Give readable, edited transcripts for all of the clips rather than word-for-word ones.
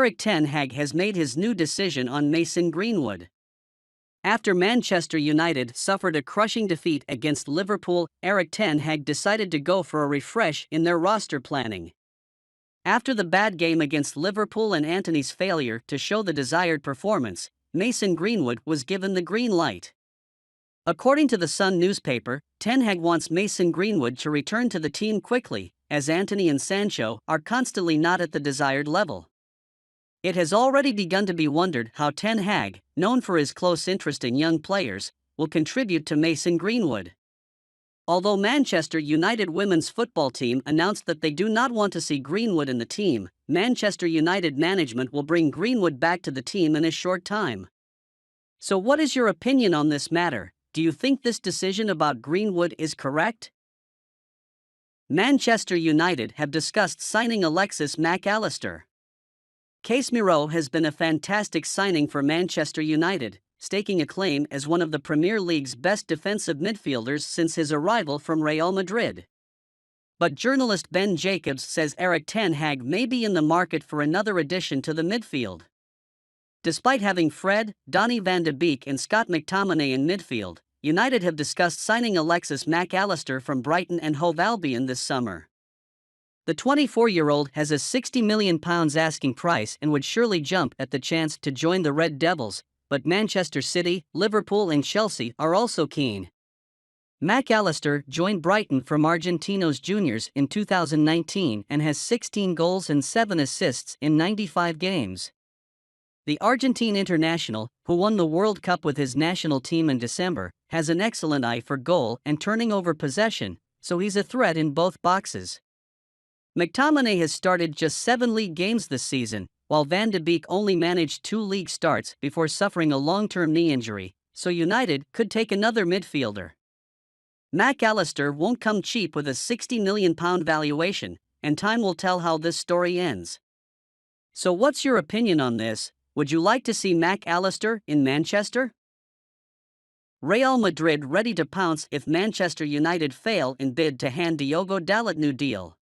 Erik ten Hag has made his new decision on Mason Greenwood. After Manchester United suffered a crushing defeat against Liverpool, Erik ten Hag decided to go for a refresh in their roster planning. After the bad game against Liverpool and Antony's failure to show the desired performance, Mason Greenwood was given the green light. According to the Sun newspaper, ten Hag wants Mason Greenwood to return to the team quickly, as Antony and Sancho are constantly not at the desired level. It has already begun to be wondered how ten Hag, known for his close interest in young players, will contribute to Mason Greenwood. Although Manchester United women's football team announced that they do not want to see Greenwood in the team, Manchester United management will bring Greenwood back to the team in a short time. So what is your opinion on this matter? Do you think this decision about Greenwood is correct? Manchester United have discussed signing Alexis Mac Allister. Casemiro has been a fantastic signing for Manchester United, staking a claim as one of the Premier League's best defensive midfielders since his arrival from Real Madrid. But journalist Ben Jacobs says Erik ten Hag may be in the market for another addition to the midfield. Despite having Fred, Donny van de Beek and Scott McTominay in midfield, United have discussed signing Alexis Mac Allister from Brighton and Hove Albion this summer. The 24-year-old has a £60 million asking price and would surely jump at the chance to join the Red Devils, but Manchester City, Liverpool and Chelsea are also keen. Mac Allister joined Brighton from Argentinos Juniors in 2019 and has 16 goals and 7 assists in 95 games. The Argentine international, who won the World Cup with his national team in December, has an excellent eye for goal and turning over possession, so he's a threat in both boxes. McTominay has started just 7 league games this season, while Van de Beek only managed 2 league starts before suffering a long-term knee injury, so United could take another midfielder. Mac Allister won't come cheap with a £60 million valuation, and time will tell how this story ends. So what's your opinion on this? Would you like to see Mac Allister in Manchester? Real Madrid ready to pounce if Manchester United fail in bid to hand Diogo Dalot new deal.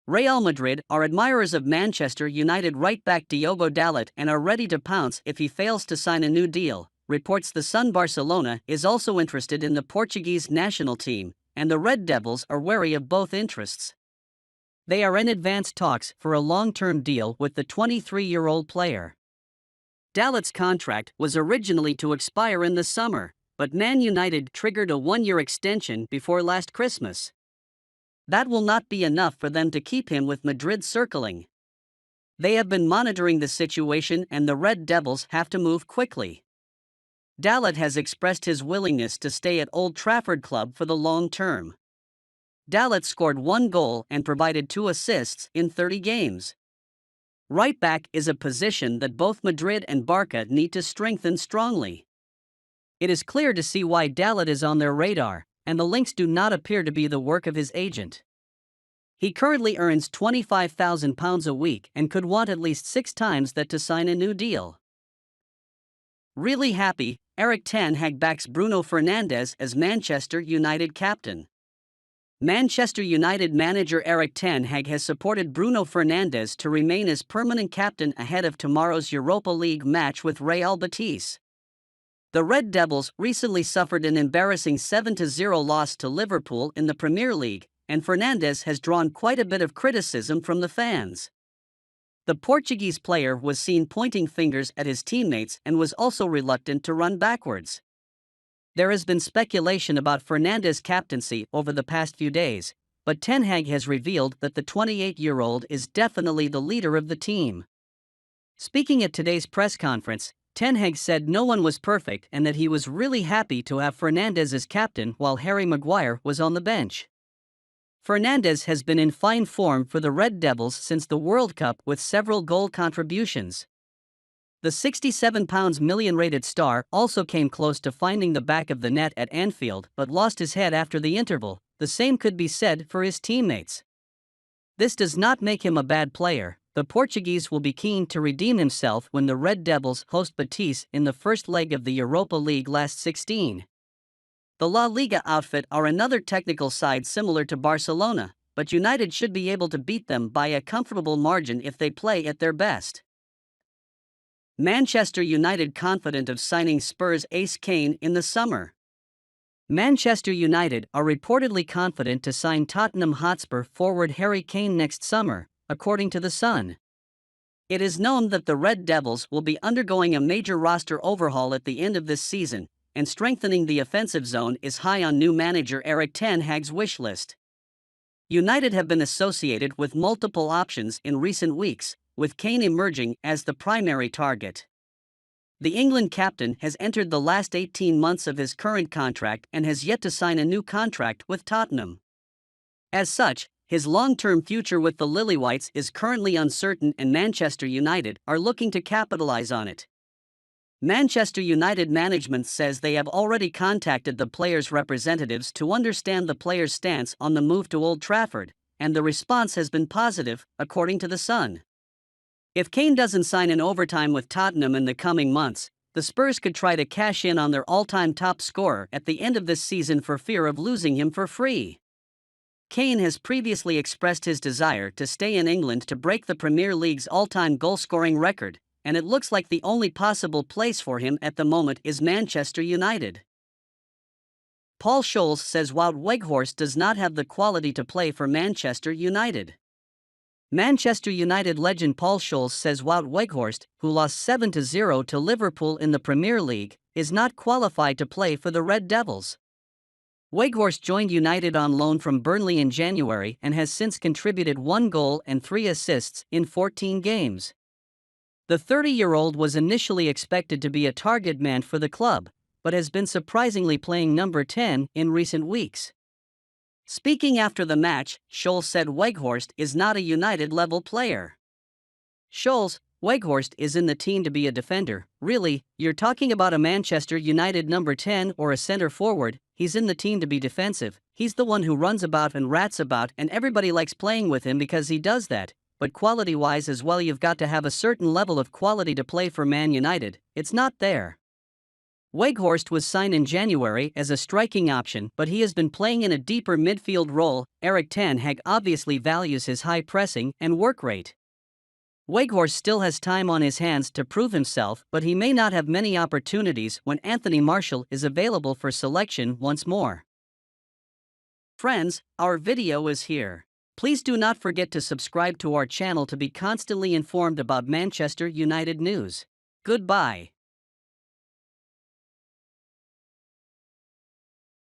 Real Madrid are admirers of Manchester United right-back Diogo Dalot and are ready to pounce if he fails to sign a new deal, reports The Sun. Barcelona is also interested in the Portuguese national team, and the Red Devils are wary of both interests. They are in advanced talks for a long-term deal with the 23-year-old player. Dalot's contract was originally to expire in the summer, but Man United triggered a 1-year extension before last Christmas. That will not be enough for them to keep him with Madrid circling. They have been monitoring the situation and the Red Devils have to move quickly. Dalot has expressed his willingness to stay at Old Trafford Club for the long term. Dalot scored 1 goal and provided 2 assists in 30 games. Right back is a position that both Madrid and Barca need to strengthen strongly. It is clear to see why Dalot is on their radar, and the links do not appear to be the work of his agent. He currently earns £25,000 a week and could want at least 6 times that to sign a new deal. Really happy, Erik ten Hag backs Bruno Fernandes as Manchester United captain. Manchester United manager Erik ten Hag has supported Bruno Fernandes to remain as permanent captain ahead of tomorrow's Europa League match with Real Betis. The Red Devils recently suffered an embarrassing 7-0 loss to Liverpool in the Premier League, and Fernandes has drawn quite a bit of criticism from the fans. The Portuguese player was seen pointing fingers at his teammates and was also reluctant to run backwards. There has been speculation about Fernandes' captaincy over the past few days, but ten Hag has revealed that the 28-year-old is definitely the leader of the team. Speaking at today's press conference, ten Hag said no one was perfect and that he was really happy to have Fernandes as captain while Harry Maguire was on the bench. Fernandes has been in fine form for the Red Devils since the World Cup with several goal contributions. The £67 million rated star also came close to finding the back of the net at Anfield but lost his head after the interval. The same could be said for his teammates. This does not make him a bad player. The Portuguese will be keen to redeem himself when the Red Devils host Betis in the first leg of the Europa League last 16. The La Liga outfit are another technical side similar to Barcelona, but United should be able to beat them by a comfortable margin if they play at their best. Manchester United confident of signing Spurs ace Kane in the summer. Manchester United are reportedly confident to sign Tottenham Hotspur forward Harry Kane next summer, according to The Sun. It is known that the Red Devils will be undergoing a major roster overhaul at the end of this season, and strengthening the offensive zone is high on new manager Erik Ten Hag's wish list. United have been associated with multiple options in recent weeks, with Kane emerging as the primary target. The England captain has entered the last 18 months of his current contract and has yet to sign a new contract with Tottenham. As such, his long-term future with the Lilywhites is currently uncertain, and Manchester United are looking to capitalize on it. Manchester United management says they have already contacted the player's representatives to understand the player's stance on the move to Old Trafford, and the response has been positive, according to The Sun. If Kane doesn't sign in overtime with Tottenham in the coming months, the Spurs could try to cash in on their all-time top scorer at the end of this season for fear of losing him for free. Kane has previously expressed his desire to stay in England to break the Premier League's all-time goal-scoring record, and it looks like the only possible place for him at the moment is Manchester United. Paul Scholes says Wout Weghorst does not have the quality to play for Manchester United. Manchester United legend Paul Scholes says Wout Weghorst, who lost 7-0 to Liverpool in the Premier League, is not qualified to play for the Red Devils. Weghorst joined United on loan from Burnley in January and has since contributed 1 goal and 3 assists in 14 games. The 30-year-old was initially expected to be a target man for the club, but has been surprisingly playing number 10 in recent weeks. Speaking after the match, Scholes said Weghorst is not a United-level player. Scholes, Weghorst is in the team to be a defender. Really, you're talking about a Manchester United number 10 or a center forward? He's in the team to be defensive. He's the one who runs about and rats about, and everybody likes playing with him because he does that. But quality-wise as well, you've got to have a certain level of quality to play for Man United. It's not there. Weghorst was signed in January as a striking option, but he has been playing in a deeper midfield role. Erik Ten Hag obviously values his high pressing and work rate. Weghorst still has time on his hands to prove himself, but he may not have many opportunities when Anthony Martial is available for selection once more. Friends, our video is here. Please do not forget to subscribe to our channel to be constantly informed about Manchester United news. Goodbye.